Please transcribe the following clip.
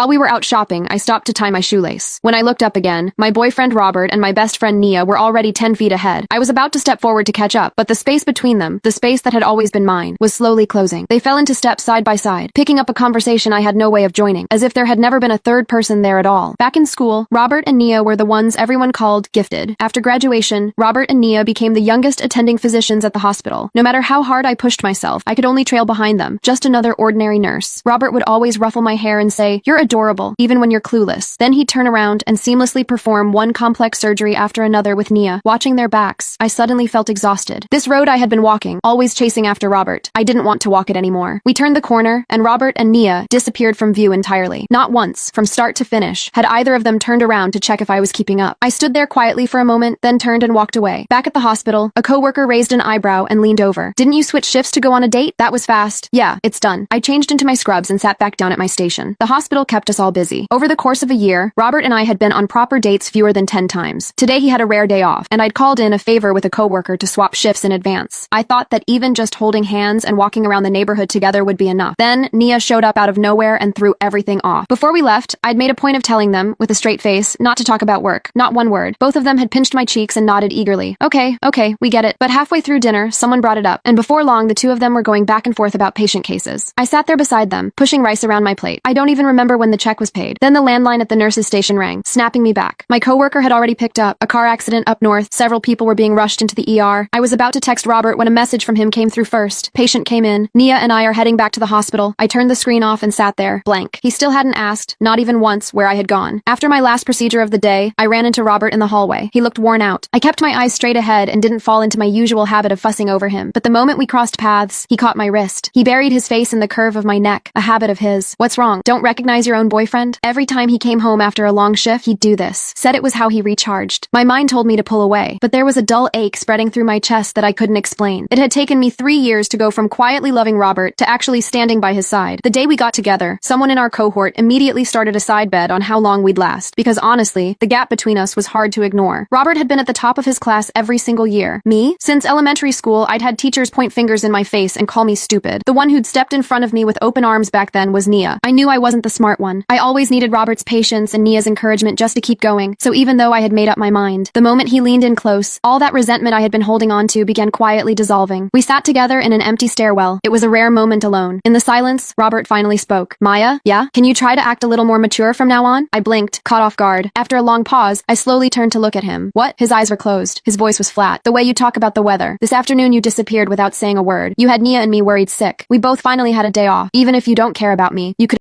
While we were out shopping, I stopped to tie my shoelace. When I looked up again, my boyfriend Robert and my best friend Nia were already 10 feet ahead. I was about to step forward to catch up, but the space between them, the space that had always been mine, was slowly closing. They fell into step side by side, picking up a conversation I had no way of joining, as if there had never been a third person there at all. Back in school, Robert and Nia were the ones everyone called gifted. After graduation, Robert and Nia became the youngest attending physicians at the hospital. No matter how hard I pushed myself, I could only trail behind them, just another ordinary nurse. Robert would always ruffle my hair and say, "You're adorable, even when you're clueless." Then he'd turn around and seamlessly perform one complex surgery after another with Nia. Watching their backs, I suddenly felt exhausted. This road I had been walking, always chasing after Robert, I didn't want to walk it anymore. We turned the corner, and Robert and Nia disappeared from view entirely. Not once, from start to finish, had either of them turned around to check if I was keeping up. I stood there quietly for a moment, then turned and walked away. Back at the hospital, a coworker raised an eyebrow and leaned over. "Didn't you switch shifts to go on a date? That was fast." "Yeah, it's done." I changed into my scrubs and sat back down at my station. The hospital kept us all busy. Over the course of a year, Robert and I had been on proper dates fewer than 10 times. Today he had a rare day off, and I'd called in a favor with a coworker to swap shifts in advance. I thought that even just holding hands and walking around the neighborhood together would be enough. Then Nia showed up out of nowhere and threw everything off. Before we left, I'd made a point of telling them, with a straight face, not to talk about work. Not one word. Both of them had pinched my cheeks and nodded eagerly. Okay, we get it. But halfway through dinner, someone brought it up, and before long the two of them were going back and forth about patient cases. I sat there beside them, pushing rice around my plate. I don't even remember when the check was paid. Then the landline at the nurse's station rang, snapping me back. My coworker had already picked up. A car accident up north. Several people were being rushed into the ER. I was about to text Robert when a message from him came through first. Patient came in. Nia and I are heading back to the hospital. I turned the screen off and sat there, blank. He still hadn't asked, not even once, where I had gone. After my last procedure of the day, I ran into Robert in the hallway. He looked worn out. I kept my eyes straight ahead and didn't fall into my usual habit of fussing over him. But the moment we crossed paths, he caught my wrist. He buried his face in the curve of my neck, a habit of his. "What's wrong? Don't recognize your own boyfriend?" Every time he came home after a long shift, he'd do this. Said it was how he recharged. My mind told me to pull away, but there was a dull ache spreading through my chest that I couldn't explain. It had taken me 3 years to go from quietly loving Robert to actually standing by his side. The day we got together, someone in our cohort immediately started a side bet on how long we'd last, because honestly, the gap between us was hard to ignore. Robert had been at the top of his class every single year. Me? Since elementary school, I'd had teachers point fingers in my face and call me stupid. The one who'd stepped in front of me with open arms back then was Nia. I knew I wasn't the smart one. I always needed Robert's patience and Nia's encouragement just to keep going, so even though I had made up my mind, the moment he leaned in close, all that resentment I had been holding on to began quietly dissolving. We sat together in an empty stairwell. It was a rare moment alone. In the silence, Robert finally spoke. "Maya? Yeah? Can you try to act a little more mature from now on?" I blinked, caught off guard. After a long pause, I slowly turned to look at him. "What?" His eyes were closed. His voice was flat. "The way you talk about the weather. This afternoon you disappeared without saying a word. You had Nia and me worried sick. We both finally had a day off. Even if you don't care about me, you could